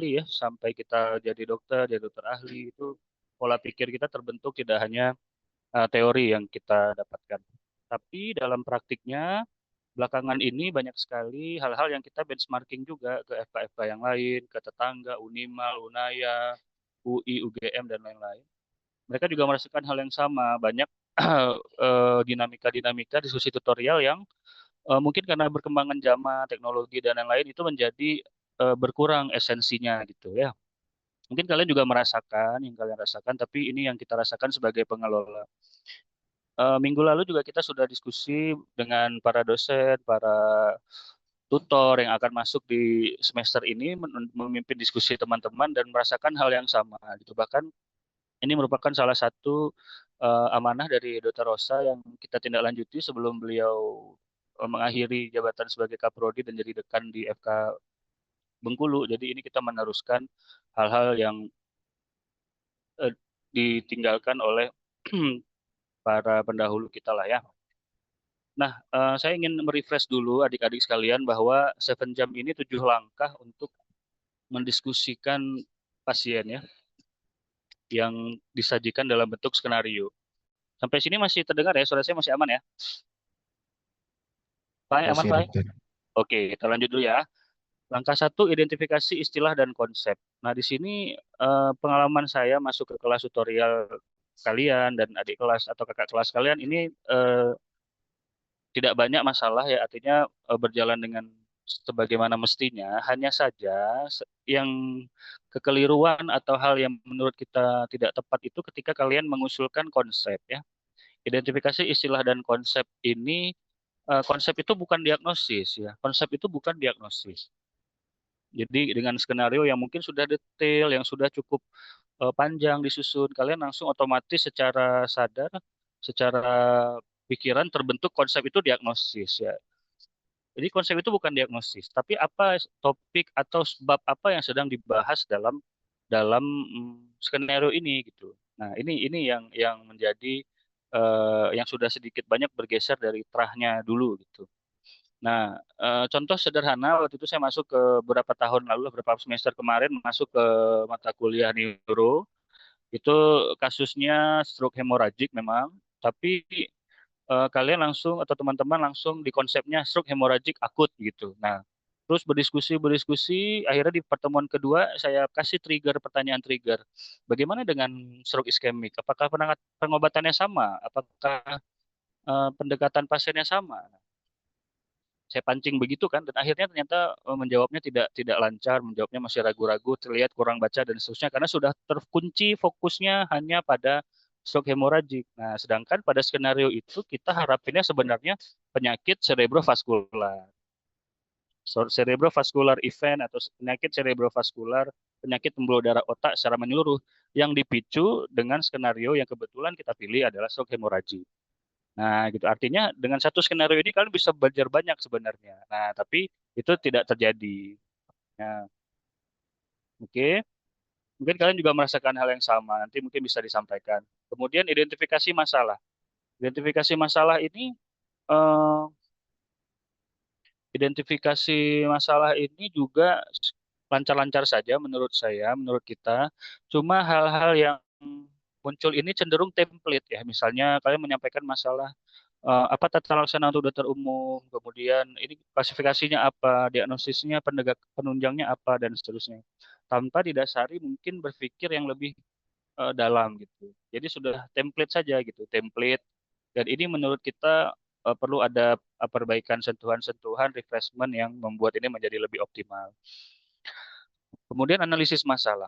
ya sampai kita jadi dokter ahli itu pola pikir kita terbentuk tidak hanya teori yang kita dapatkan. Tapi dalam praktiknya belakangan ini banyak sekali hal-hal yang kita benchmarking juga ke FK-FK yang lain, ke tetangga, Unimal, Unaya, UI, UGM, dan lain-lain. Mereka juga merasakan hal yang sama. Banyak dinamika-dinamika diskusi tutorial yang mungkin karena berkembangan zaman, teknologi, dan lain-lain itu menjadi berkurang esensinya gitu ya. Mungkin kalian juga merasakan yang kalian rasakan, tapi ini yang kita rasakan sebagai pengelola. Minggu lalu juga kita sudah diskusi dengan para dosen, para tutor yang akan masuk di semester ini memimpin diskusi teman-teman dan merasakan hal yang sama gitu. Bahkan ini merupakan salah satu amanah dari Dr. Rosa yang kita tindak lanjuti sebelum beliau mengakhiri jabatan sebagai Kaprodi dan jadi dekan di FK Bengkulu. Jadi ini kita meneruskan hal-hal yang ditinggalkan oleh para pendahulu kita lah ya. Nah, saya ingin merefresh dulu adik-adik sekalian bahwa 7 jam ini 7 langkah untuk mendiskusikan pasien ya, yang disajikan dalam bentuk skenario. Sampai sini masih terdengar ya, suara saya masih aman ya? Pak, aman Masih Pak? Dokter. Oke, kita lanjut dulu ya. Langkah satu, identifikasi istilah dan konsep. Nah, di sini pengalaman saya masuk ke kelas tutorial kalian dan adik kelas atau kakak kelas kalian ini tidak banyak masalah ya, artinya berjalan dengan sebagaimana mestinya. Hanya saja yang kekeliruan atau hal yang menurut kita tidak tepat itu ketika kalian mengusulkan konsep ya. Identifikasi istilah dan konsep ini, konsep itu bukan diagnosis ya. Konsep itu bukan diagnosis. Jadi dengan skenario yang mungkin sudah detail, yang sudah cukup panjang disusun, kalian langsung otomatis secara sadar, secara pikiran terbentuk konsep itu diagnosis ya. Jadi konsep itu bukan diagnosis, tapi apa topik atau sebab apa yang sedang dibahas dalam dalam skenario ini gitu. Nah, ini yang menjadi yang sudah sedikit banyak bergeser dari terahnya dulu gitu. Nah, contoh sederhana waktu itu saya masuk ke beberapa tahun lalu, beberapa semester kemarin masuk ke mata kuliah neuro, itu kasusnya stroke hemoragik memang, tapi kalian langsung atau teman-teman langsung di konsepnya stroke hemoragik akut gitu. Nah, terus berdiskusi, akhirnya di pertemuan kedua saya kasih trigger pertanyaan trigger. Bagaimana dengan stroke iskemik? Apakah pengobatannya sama? Apakah pendekatan pasiennya sama? Saya pancing begitu kan, dan akhirnya ternyata menjawabnya tidak tidak lancar, menjawabnya masih ragu-ragu, terlihat kurang baca dan seterusnya karena sudah terkunci fokusnya hanya pada stroke hemoragik. Nah, sedangkan pada skenario itu kita harapinnya sebenarnya penyakit cerebrovaskular. Cerebrovascular event atau penyakit cerebrovaskular, penyakit pembuluh darah otak secara menyeluruh yang dipicu dengan skenario yang kebetulan kita pilih adalah stroke hemoragik. Nah, gitu. Artinya dengan satu skenario ini kalian bisa belajar banyak sebenarnya. Nah, tapi itu tidak terjadi. Nah, oke. Mungkin kalian juga merasakan hal yang sama. Nanti mungkin bisa disampaikan. Kemudian identifikasi masalah. Identifikasi masalah ini, eh, identifikasi masalah ini juga lancar-lancar saja menurut saya, menurut kita. Cuma hal-hal yang muncul ini cenderung template ya. Misalnya kalian menyampaikan masalah apa tata laksana untuk dokter umum, kemudian ini klasifikasinya apa, diagnosisnya, penunjangnya apa, dan seterusnya. Tanpa didasari mungkin berpikir yang lebih dalam gitu. Jadi sudah template saja gitu, template. Dan ini menurut kita perlu ada perbaikan sentuhan-sentuhan, refreshment yang membuat ini menjadi lebih optimal. Kemudian analisis masalah.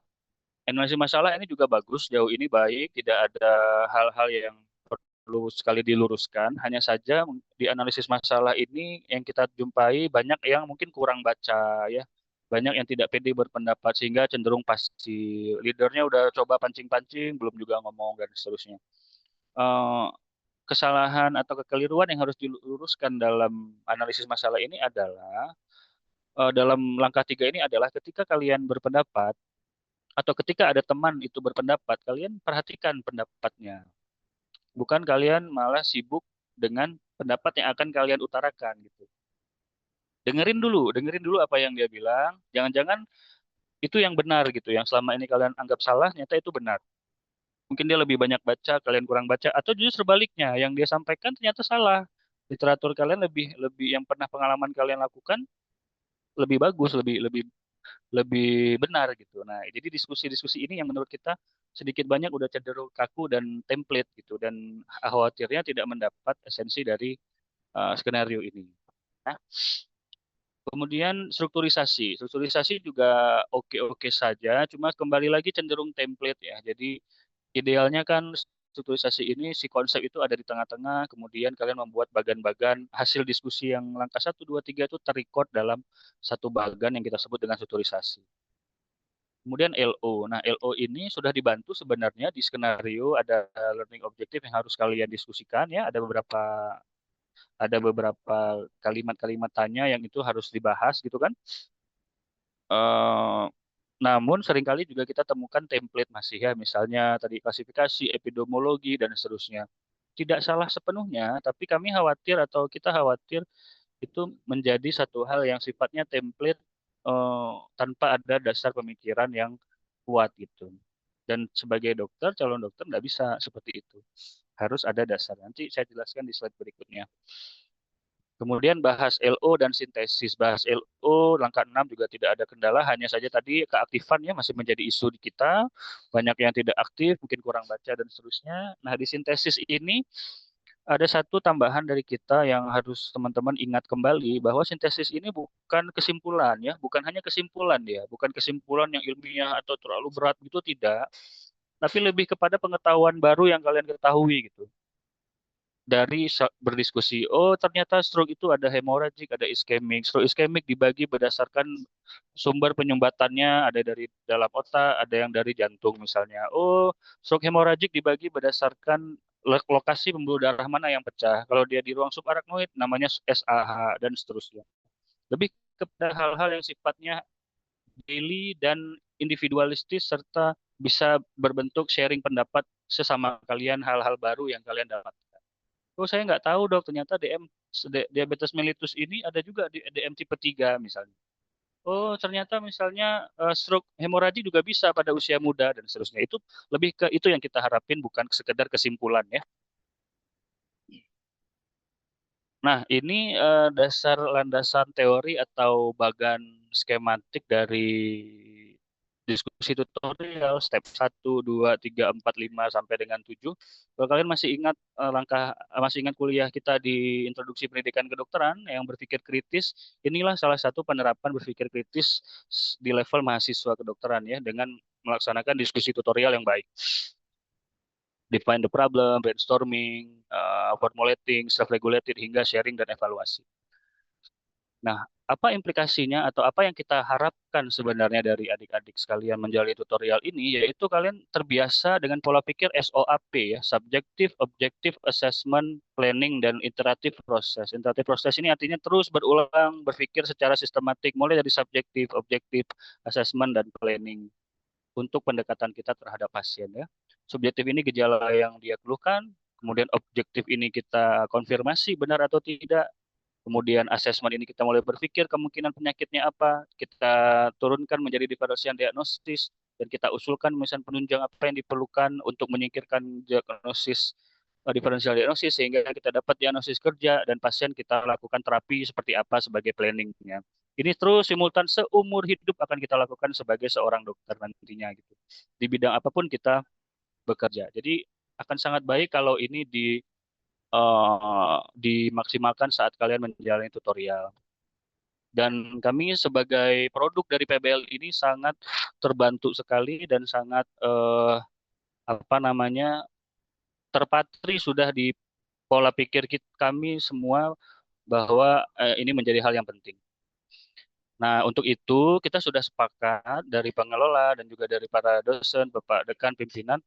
Analisis masalah ini juga bagus, jauh ini baik, tidak ada hal-hal yang perlu sekali diluruskan. Hanya saja di analisis masalah ini yang kita jumpai banyak yang mungkin kurang baca ya. Banyak yang tidak pede berpendapat sehingga cenderung pasti. Leadernya udah coba pancing-pancing, belum juga ngomong dan seterusnya. Eh, Kesalahan atau kekeliruan yang harus diluruskan dalam analisis masalah ini adalah dalam langkah 3 ini adalah ketika kalian berpendapat atau ketika ada teman itu berpendapat, kalian perhatikan pendapatnya. Bukan kalian malah sibuk dengan pendapat yang akan kalian utarakan gitu. Dengerin dulu apa yang dia bilang. Jangan-jangan itu yang benar gitu. Yang selama ini kalian anggap salah, ternyata itu benar. Mungkin dia lebih banyak baca, kalian kurang baca, atau justru sebaliknya, yang dia sampaikan ternyata salah. Literatur kalian lebih lebih yang pernah pengalaman kalian lakukan lebih bagus, lebih lebih lebih benar gitu. Nah, jadi diskusi-diskusi ini yang menurut kita sedikit banyak udah cenderung kaku dan template gitu, dan khawatirnya tidak mendapat esensi dari skenario ini. Nah, kemudian strukturisasi. Strukturisasi juga oke-oke saja, cuma kembali lagi cenderung template ya. Jadi idealnya kan strukturisasi ini si konsep itu ada di tengah-tengah, kemudian kalian membuat bagan-bagan hasil diskusi yang langkah 1, 2, 3 itu terrecord dalam satu bagan yang kita sebut dengan strukturisasi. Kemudian LO. Nah, LO ini sudah dibantu sebenarnya di skenario ada learning objective yang harus kalian diskusikan ya. Ada beberapa kalimat-kalimat tanya yang itu harus dibahas gitu kan. Eh, namun seringkali juga kita temukan template masih ya, misalnya tadi klasifikasi, epidemiologi dan seterusnya. Tidak salah sepenuhnya, tapi kami khawatir atau kita khawatir itu menjadi satu hal yang sifatnya template tanpa ada dasar pemikiran yang kuat gitu. Dan sebagai dokter, calon dokter nggak bisa seperti itu. Harus ada dasar. Nanti saya jelaskan di slide berikutnya. Kemudian bahas LO dan sintesis. Bahas LO, langkah 6 juga tidak ada kendala, hanya saja tadi keaktifannya masih menjadi isu di kita, banyak yang tidak aktif, mungkin kurang baca dan seterusnya. Nah, di sintesis ini ada satu tambahan dari kita yang harus teman-teman ingat kembali, bahwa sintesis ini bukan kesimpulan ya, bukan hanya kesimpulan dia, bukan kesimpulan yang ilmiah atau terlalu berat gitu, tidak. Tapi lebih kepada pengetahuan baru yang kalian ketahui gitu dari berdiskusi. Oh, ternyata stroke itu ada hemorrhagic, ada iskemik. Stroke iskemik dibagi berdasarkan sumber penyumbatannya, ada dari dalam otak, ada yang dari jantung misalnya. Oh, stroke hemorrhagic dibagi berdasarkan lokasi pembuluh darah mana yang pecah. Kalau dia di ruang subarachnoid namanya SAH dan seterusnya. Lebih kepada hal-hal yang sifatnya daily dan individualistis serta bisa berbentuk sharing pendapat sesama kalian hal-hal baru yang kalian dapat. Oh, saya nggak tahu dok, ternyata diabetes mellitus ini ada juga di DM tipe 3 misalnya. Oh, ternyata misalnya stroke hemoragi juga bisa pada usia muda dan seterusnya. Itu lebih ke itu yang kita harapin, bukan sekedar kesimpulan ya. Nah, ini dasar landasan teori atau bagan skematik dari diskusi tutorial step 1, 2, 3, 4, 5 sampai dengan 7. Kalau kalian masih ingat masih ingat kuliah kita di Introduksi Pendidikan Kedokteran yang berpikir kritis, inilah salah satu penerapan berpikir kritis di level mahasiswa kedokteran ya, dengan melaksanakan diskusi tutorial yang baik. Define the problem, brainstorming, formulating, self-regulated, hingga sharing dan evaluasi. Nah, apa implikasinya atau apa yang kita harapkan sebenarnya dari adik-adik sekalian menjalani tutorial ini, yaitu kalian terbiasa dengan pola pikir SOAP ya, Subjective, Objective, Assessment, Planning, dan Iterative Process. Iterative Process ini artinya terus berulang, berpikir secara sistematik, mulai dari subjektif, objektif, assessment, dan planning untuk pendekatan kita terhadap pasien ya. Subjektif ini gejala yang dia keluhkan, kemudian objektif ini kita konfirmasi benar atau tidak, kemudian asesmen ini kita mulai berpikir kemungkinan penyakitnya apa, kita turunkan menjadi diferensial diagnosis, dan kita usulkan misalnya penunjang apa yang diperlukan untuk menyingkirkan diagnosis diferensial diagnosis, sehingga kita dapat diagnosis kerja dan pasien kita lakukan terapi seperti apa sebagai planningnya. Ini terus simultan seumur hidup akan kita lakukan sebagai seorang dokter nantinya gitu. Di bidang apapun kita bekerja. Jadi akan sangat baik kalau ini dimaksimalkan saat kalian menjalani tutorial. Dan kami sebagai produk dari PBL ini sangat terbantu sekali dan sangat apa namanya terpatri sudah di pola pikir kami semua bahwa ini menjadi hal yang penting. Nah, untuk itu kita sudah sepakat dari pengelola dan juga dari para dosen, Bapak Dekan, pimpinan,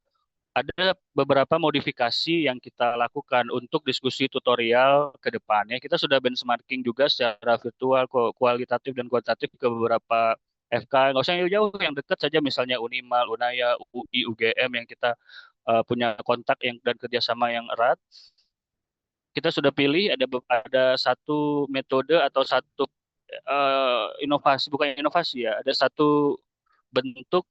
ada beberapa modifikasi yang kita lakukan untuk diskusi tutorial ke depannya. Kita sudah benchmarking juga secara virtual, kualitatif dan kuantitatif ke beberapa FK. Nggak usah yang jauh, yang dekat saja, misalnya Unimal, Unaya, UI, UGM yang kita punya kontak yang dan kerjasama yang erat. Kita sudah pilih ada satu metode atau satu inovasi, bukan inovasi ya, ada satu bentuk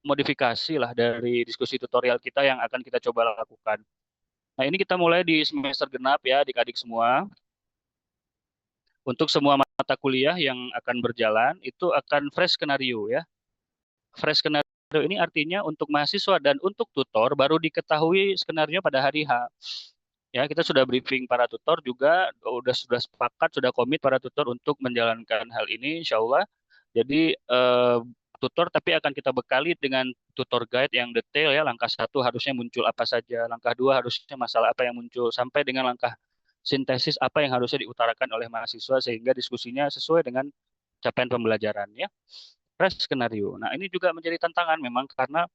modifikasi lah dari diskusi tutorial kita yang akan kita coba lakukan. Nah, ini kita mulai di semester genap ya, adik-adik semua. Untuk semua mata kuliah yang akan berjalan, itu akan fresh skenario ya. Fresh skenario ini artinya untuk mahasiswa dan untuk tutor baru diketahui skenario pada hari H. Ya, kita sudah briefing para tutor juga, sudah sepakat, sudah komit para tutor untuk menjalankan hal ini, insya Allah. Jadi tutor tapi akan kita bekali dengan tutor guide yang detail ya. Langkah satu harusnya muncul apa saja, langkah dua harusnya masalah apa yang muncul, sampai dengan langkah sintesis apa yang harusnya diutarakan oleh mahasiswa sehingga diskusinya sesuai dengan capaian pembelajaran ya. Fresh skenario. Nah, ini juga menjadi tantangan memang karena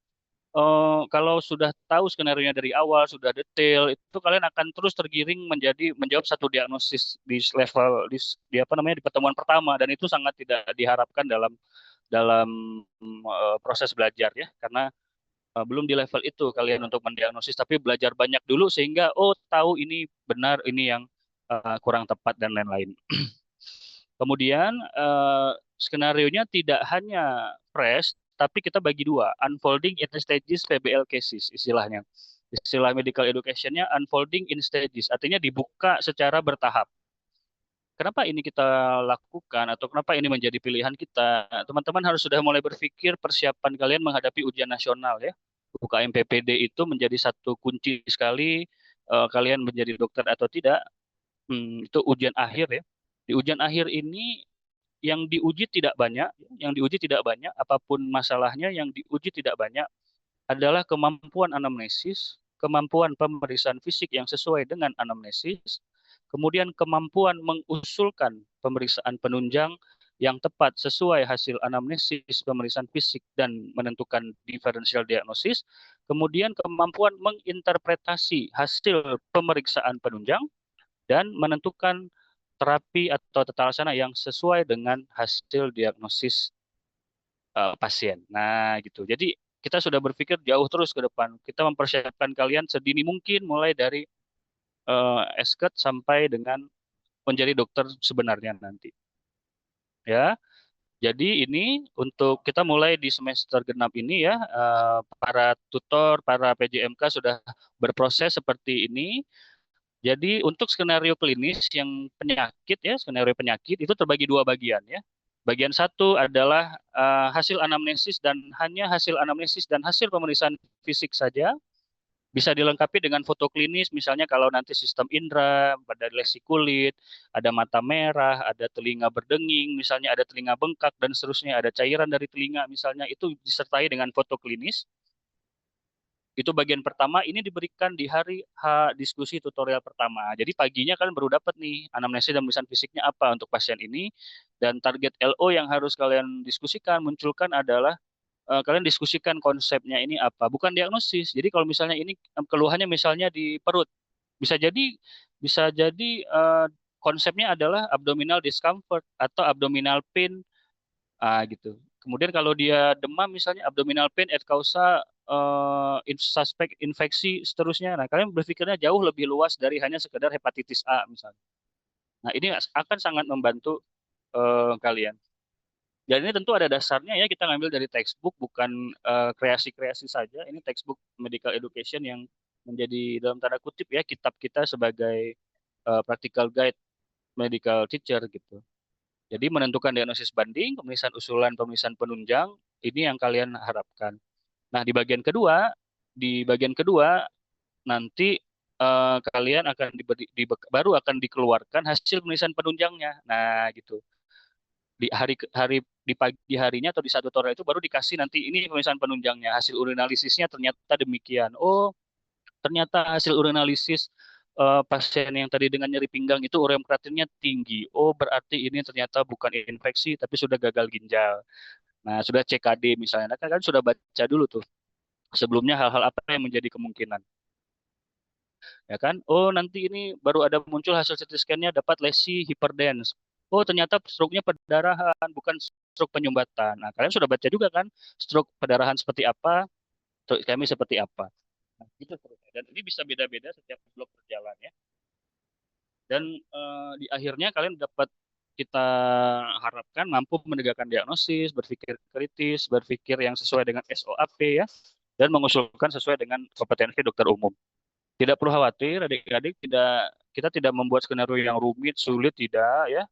kalau sudah tahu skenario-nya dari awal, sudah detail, itu kalian akan terus tergiring menjawab satu diagnosis di level di apa namanya di pertemuan pertama, dan itu sangat tidak diharapkan dalam dalam proses belajar ya, karena belum di level itu kalian untuk mendiagnosis, tapi belajar banyak dulu sehingga tahu ini benar, ini yang kurang tepat dan lain-lain. Kemudian skenario-nya tidak hanya fresh, tapi kita bagi dua, unfolding in stages PBL cases istilahnya. Istilah medical education-nya unfolding in stages, artinya dibuka secara bertahap. Kenapa ini kita lakukan atau kenapa ini menjadi pilihan kita? Teman-teman harus sudah mulai berpikir persiapan kalian menghadapi ujian nasional ya. UKM PPD itu menjadi satu kunci sekali kalian menjadi dokter atau tidak. Itu ujian akhir ya. Di ujian akhir ini yang diuji tidak banyak, apapun masalahnya yang diuji tidak banyak adalah kemampuan anamnesis, kemampuan pemeriksaan fisik yang sesuai dengan anamnesis, kemudian kemampuan mengusulkan pemeriksaan penunjang yang tepat sesuai hasil anamnesis, pemeriksaan fisik, dan menentukan diferensial diagnosis, kemudian kemampuan menginterpretasi hasil pemeriksaan penunjang, dan menentukan terapi atau tata laksana yang sesuai dengan hasil diagnosis pasien. Nah, gitu. Jadi kita sudah berpikir jauh terus ke depan. Kita mempersiapkan kalian sedini mungkin mulai dari esket sampai dengan menjadi dokter sebenarnya nanti. Ya. Jadi ini untuk kita mulai di semester genap ini ya, para tutor, para PJMK sudah berproses seperti ini. Jadi untuk skenario klinis yang penyakit ya, skenario penyakit itu terbagi dua bagian ya. Bagian satu adalah hasil anamnesis dan hanya hasil anamnesis dan hasil pemeriksaan fisik saja. Bisa dilengkapi dengan foto klinis, misalnya kalau nanti sistem indera, pada lesi kulit, ada mata merah, ada telinga berdenging, misalnya ada telinga bengkak dan seterusnya, ada cairan dari telinga misalnya, itu disertai dengan foto klinis. Itu bagian pertama, ini diberikan di hari H diskusi tutorial pertama. Jadi paginya kalian baru dapat nih anamnesis dan pemeriksaan fisiknya apa untuk pasien ini, dan target LO yang harus kalian diskusikan, munculkan adalah kalian diskusikan konsepnya ini apa, bukan diagnosis. Jadi kalau misalnya ini keluhannya misalnya di perut, bisa jadi konsepnya adalah abdominal discomfort atau abdominal pain, gitu. Kemudian kalau dia demam misalnya abdominal pain et causa suspek infeksi seterusnya. Nah, kalian berpikirnya jauh lebih luas dari hanya sekedar hepatitis A misalnya. Nah, ini akan sangat membantu kalian. Dan ini tentu ada dasarnya ya, kita ngambil dari textbook, bukan kreasi-kreasi saja. Ini textbook medical education yang menjadi dalam tanda kutip ya kitab kita sebagai practical guide medical teacher gitu. Jadi menentukan diagnosis banding, pemeriksaan usulan, pemeriksaan penunjang, ini yang kalian harapkan. Nah, di bagian kedua nanti kalian akan baru akan dikeluarkan hasil pemeriksaan penunjangnya. Nah, gitu. Di hari di pagi harinya atau di satu tutorial itu baru dikasih nanti ini pemeriksaan penunjangnya, hasil urinalisisnya ternyata demikian. Oh, ternyata hasil urinalisis pasien yang tadi dengan nyeri pinggang itu ureum kreatinnya tinggi. Oh, berarti ini ternyata bukan infeksi tapi sudah gagal ginjal. Nah, sudah CKD misalnya. Nah, kan sudah baca dulu tuh sebelumnya hal-hal apa yang menjadi kemungkinan. Ya kan? Oh, nanti ini baru ada muncul hasil CT scan-nya dapat lesi hyperdense. Oh, ternyata stroke-nya perdarahan, bukan stroke penyumbatan. Nah, kalian sudah baca juga kan stroke perdarahan seperti apa, stroke iskemi seperti apa. Nah, gitu terusnya. Dan ini bisa beda-beda setiap blok berjalan ya. Dan di akhirnya kalian dapat kita harapkan mampu menegakkan diagnosis, berpikir kritis, berpikir yang sesuai dengan SOAP ya, dan mengusulkan sesuai dengan kompetensi dokter umum. Tidak perlu khawatir, adik-adik, kita tidak membuat skenario yang rumit, sulit, tidak ya.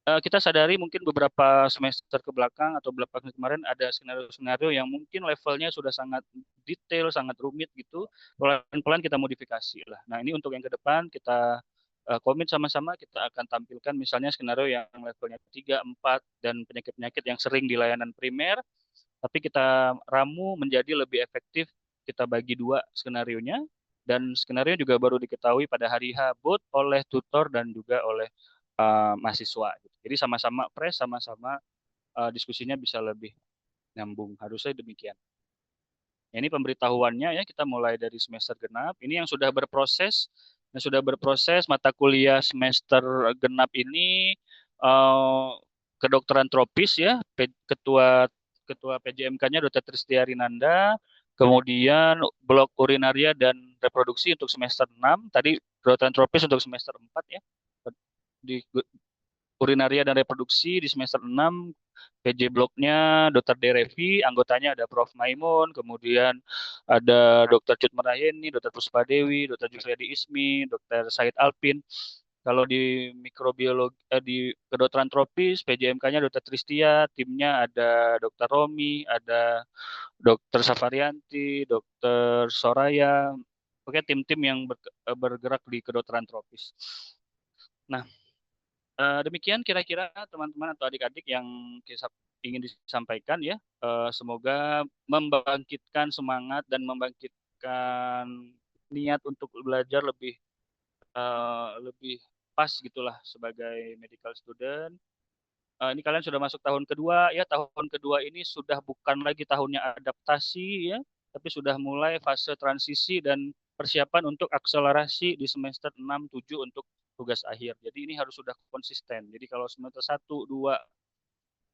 Kita sadari mungkin beberapa semester ke belakang atau beberapa kemarin ada skenario-skenario yang mungkin levelnya sudah sangat detail, sangat rumit gitu. Pelan-pelan kita modifikasi lah. Nah, ini untuk yang ke depan kita komit sama-sama kita akan tampilkan misalnya skenario yang levelnya 3, 4 dan penyakit-penyakit yang sering di layanan primer, tapi kita ramu menjadi lebih efektif. Kita bagi dua skenarionya dan skenario juga baru diketahui pada hari H both oleh tutor dan juga oleh mahasiswa gitu. Jadi sama-sama fresh, sama-sama diskusinya bisa lebih nyambung. Harusnya demikian. Ya, ini pemberitahuannya ya, kita mulai dari semester genap. Ini yang sudah berproses, mata kuliah semester genap ini kedokteran tropis ya, ketua ketua PJMK-nya Dr. Tristiari Nanda, kemudian blok urinaria dan reproduksi untuk semester 6, tadi kedokteran tropis untuk semester 4 ya. Di urinaria dan reproduksi di semester 6 PJ bloknya Dr. Derevi, anggotanya ada Prof. Maimun, kemudian ada Dr. Cut Merayeni, Dr. Puspa Dewi, Dr. Jufriyadi Ismi, Dr. Said Alpin. Kalau di mikrobiologi di kedokteran tropis PJMK-nya Dr. Tristia, timnya ada Dr. Romi, ada Dr. Safarianti, Dr. Soraya. Oke, tim-tim yang bergerak di kedokteran tropis. Nah, demikian kira-kira teman-teman atau adik-adik yang ingin disampaikan ya. Semoga membangkitkan semangat dan membangkitkan niat untuk belajar lebih pas gitulah sebagai medical student. Ini kalian sudah masuk tahun kedua ya. Tahun kedua ini sudah bukan lagi tahunnya adaptasi ya, tapi sudah mulai fase transisi dan persiapan untuk akselerasi di semester 6 7 untuk tugas akhir. Jadi ini harus sudah konsisten. Jadi kalau semester 1 2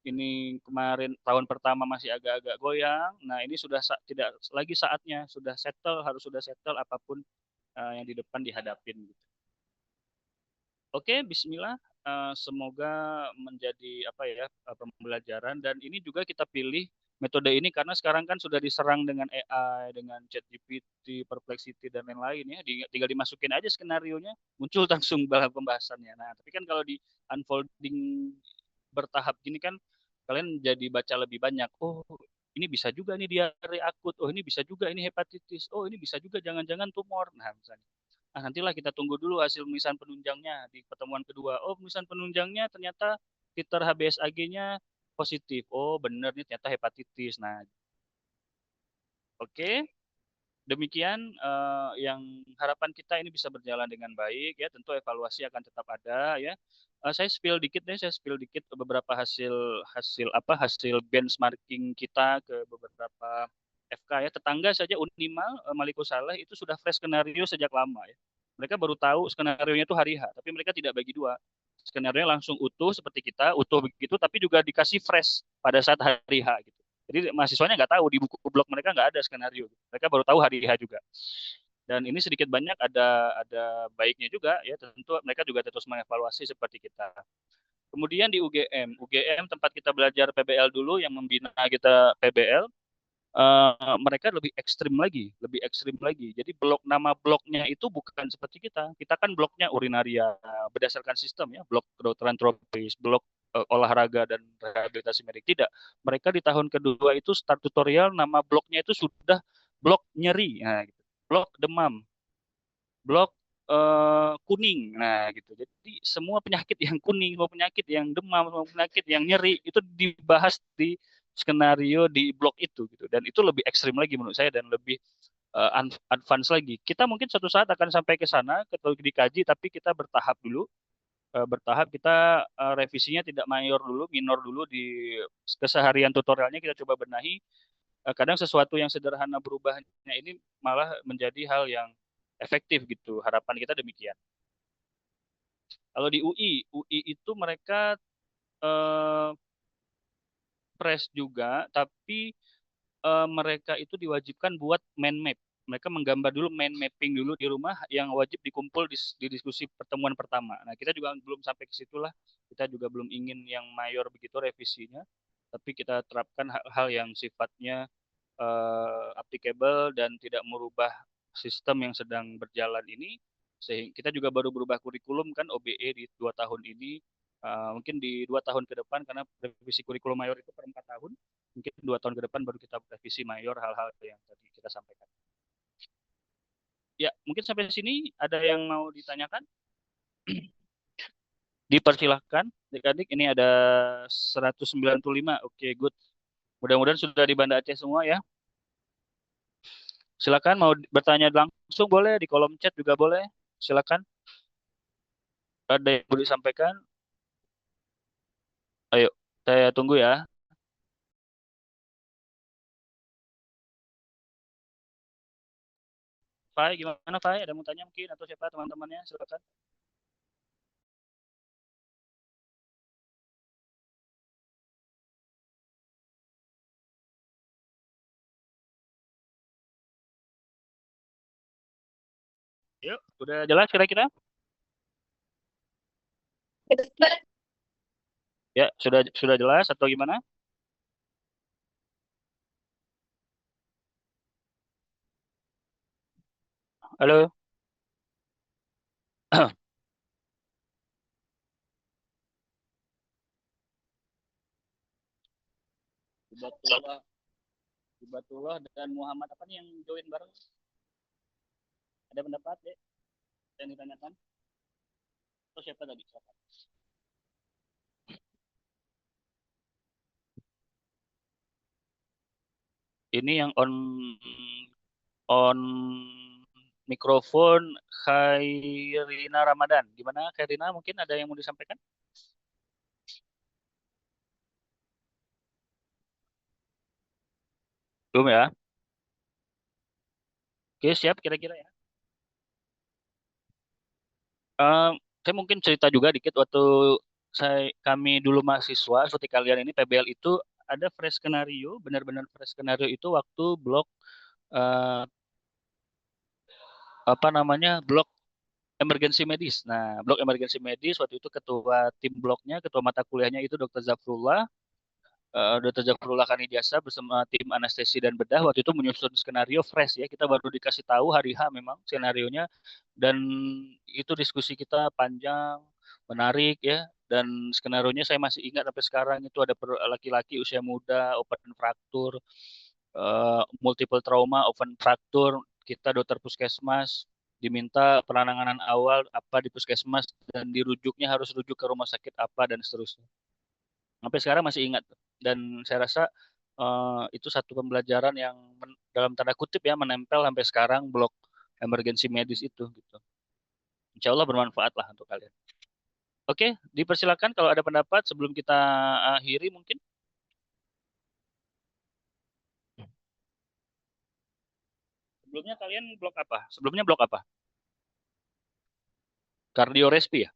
ini kemarin tahun pertama masih agak-agak goyang, nah ini sudah tidak lagi saatnya, harus sudah settle apapun yang di depan dihadapin gitu. Oke, bismillah. Semoga menjadi apa ya pembelajaran dan ini juga kita pilih metode ini karena sekarang kan sudah diserang dengan AI, dengan ChatGPT, Perplexity dan lain-lain ya. Tinggal dimasukin aja skenarionya, muncul langsung bahan pembahasannya. Nah, tapi kan kalau di unfolding bertahap gini kan kalian jadi baca lebih banyak. Oh, ini bisa juga nih diare akut. Oh, ini bisa juga ini hepatitis. Oh, ini bisa juga jangan-jangan tumor. Nah, misalnya. Nah, nantilah kita tunggu dulu hasil pemeriksaan penunjangnya di pertemuan kedua. Oh, pemeriksaan penunjangnya ternyata titer HbSAg-nya positif. Oh, benar nih ternyata hepatitis. Nah, oke. Demikian yang harapan kita ini bisa berjalan dengan baik ya. Tentu evaluasi akan tetap ada ya. Saya spill dikit beberapa hasil benchmarking kita ke beberapa FK ya. Tetangga saja Unimal Maliko Saleh itu sudah fresh skenario sejak lama ya. Mereka baru tahu skenario-nya itu hari H, tapi mereka tidak bagi dua. Skenario langsung utuh seperti kita, utuh begitu, tapi juga dikasih fresh pada saat hari H gitu. Jadi mahasiswanya nggak tahu di buku blog mereka nggak ada skenario. Mereka baru tahu hari H juga. Dan ini sedikit banyak ada baiknya juga ya. Tentu mereka juga terus mengevaluasi seperti kita. Kemudian di UGM tempat kita belajar PBL dulu yang membina kita PBL, mereka lebih ekstrim lagi. Jadi nama bloknya itu bukan seperti kita. Kita kan bloknya urinaria berdasarkan sistem ya, blok kedokteran tropis, blok olahraga dan rehabilitasi medik. Tidak. Mereka di tahun kedua itu start tutorial nama bloknya itu sudah blok nyeri, nah, gitu. Blok demam, blok kuning. Nah, gitu. Jadi semua penyakit yang kuning, semua penyakit yang demam, semua penyakit yang nyeri itu dibahas di skenario di blog itu gitu. Dan itu lebih ekstrim lagi menurut saya dan lebih advance lagi. Kita mungkin suatu saat akan sampai ke sana, dikaji, tapi kita bertahap dulu. Bertahap kita revisinya tidak minor dulu di keseharian tutorialnya kita coba benahi. Kadang sesuatu yang sederhana berubahnya ini malah menjadi hal yang efektif gitu. Harapan kita demikian. Kalau di UI itu mereka press juga, tapi mereka itu diwajibkan buat mind map. mereka menggambar dulu mind mapping dulu di rumah yang wajib dikumpul di diskusi pertemuan pertama. Nah, kita juga belum sampai ke situlah. Kita juga belum ingin yang mayor begitu revisinya, tapi kita terapkan hal-hal yang sifatnya applicable dan tidak merubah sistem yang sedang berjalan ini. Sehingga kita juga baru berubah kurikulum kan OBE di 2 tahun ini. Mungkin di 2 tahun ke depan karena revisi kurikulum mayor itu per 4 tahun, mungkin 2 tahun ke depan baru kita revisi mayor hal-hal yang tadi kita sampaikan. Ya, mungkin sampai sini ada yang mau ditanyakan? Dipersilahkan, adik-adik. Ini ada 195. Oke, good. Mudah-mudahan sudah di Banda Aceh semua ya. Silakan mau bertanya langsung boleh, di kolom chat juga boleh. Silakan. Ada yang mau disampaikan? Ayo, saya tunggu ya. Fai, gimana Fai? Ada yang mau tanya mungkin atau siapa teman-temannya? Silakan. Yuk, udah jelas kira-kira? Ya, sudah jelas atau gimana? Halo. Ibatullah, Ibatullah dan Muhammad apa nih yang join bareng? Ada pendapat ya? Yang ditanyakan? Atau siapa tadi? Siapa? Ini yang on mikrofon Khairina Ramadan. Gimana Khairina? Mungkin ada yang mau disampaikan? Belum ya? Oke, siap kira-kira ya. Em, saya mungkin cerita juga dikit waktu kami dulu mahasiswa seperti kalian ini PBL itu ada fresh skenario, benar-benar fresh skenario itu waktu blok eh, apa namanya blok emergency medis. Nah, blok emergency medis waktu itu ketua tim bloknya, ketua mata kuliahnya itu Dr. Zafrullah. Dr. Zafrullah Kanijasa bersama tim anestesi dan bedah waktu itu menyusun skenario fresh ya. Kita baru dikasih tahu hari H memang skenarionya dan itu diskusi kita panjang, menarik ya. Dan skenarionya saya masih ingat sampai sekarang itu ada laki-laki usia muda, open fracture, multiple trauma, open fracture. Kita dokter puskesmas diminta penanganan awal apa di puskesmas dan dirujuknya harus rujuk ke rumah sakit apa dan seterusnya. Sampai sekarang masih ingat. Dan saya rasa itu satu pembelajaran yang dalam tanda kutip ya menempel sampai sekarang blok emergency medis itu gitu. Insya Allah bermanfaat lah untuk kalian. Oke, dipersilakan kalau ada pendapat sebelum kita akhiri mungkin. Sebelumnya kalian blok apa? Sebelumnya blok apa? Kardiorespi ya?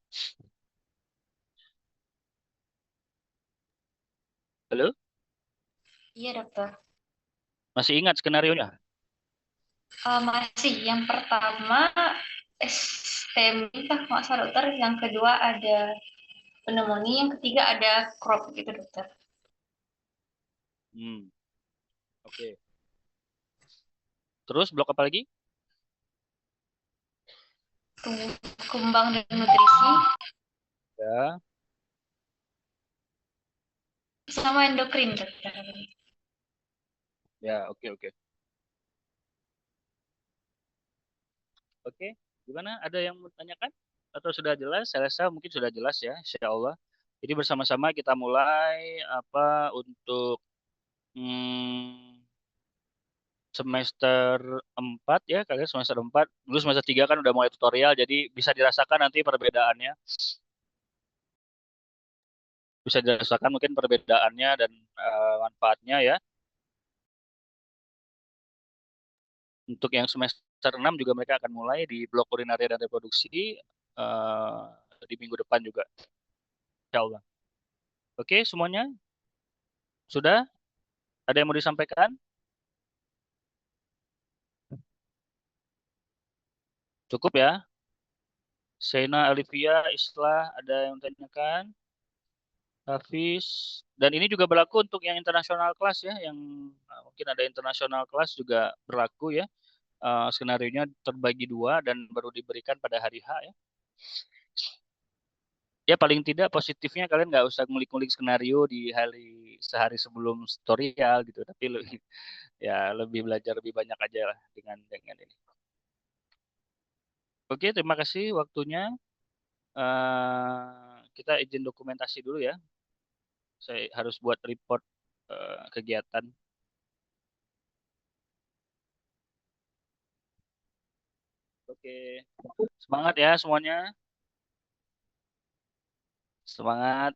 Halo? Iya, dokter. Masih ingat skenario-nya? Masih, yang pertama STEMI kah, nggak salah dokter. Yang kedua ada pneumonia, yang ketiga ada crop gitu dokter. Hmm, oke. Terus blok apa lagi? Tumbuh kembang dan nutrisi, Ya, sama endokrin dokter. ya, oke, oke. Oke, gimana? Ada yang mau tanyakan? Atau sudah jelas? Saya rasa mungkin sudah jelas ya, insya Allah. Jadi bersama-sama kita mulai apa untuk hmm, semester 4 ya, kalian semester 4. Dulu semester 3 kan udah mulai tutorial, jadi bisa dirasakan nanti perbedaannya. Bisa dirasakan mungkin perbedaannya dan manfaatnya ya. Untuk yang semester 6 juga mereka akan mulai di blok urinaria dan reproduksi eh, di minggu depan juga, insya Allah. Oke, semuanya sudah? Ada yang mau disampaikan? Cukup ya? Sena, Olivia, Islah, ada yang tanyakan? Hafiz. Dan ini juga berlaku untuk yang internasional kelas ya, yang mungkin ada internasional kelas juga berlaku ya. Skenarionya terbagi dua dan baru diberikan pada hari H ya. Ya paling tidak positifnya kalian nggak usah ngulik-ngulik skenario di sehari sebelum tutorial gitu, tapi lebih, ya lebih belajar lebih banyak aja lah dengan ini. Oke, terima kasih waktunya. Kita izin dokumentasi dulu ya. Saya harus buat report kegiatan. Oke, semangat ya semuanya. Semangat.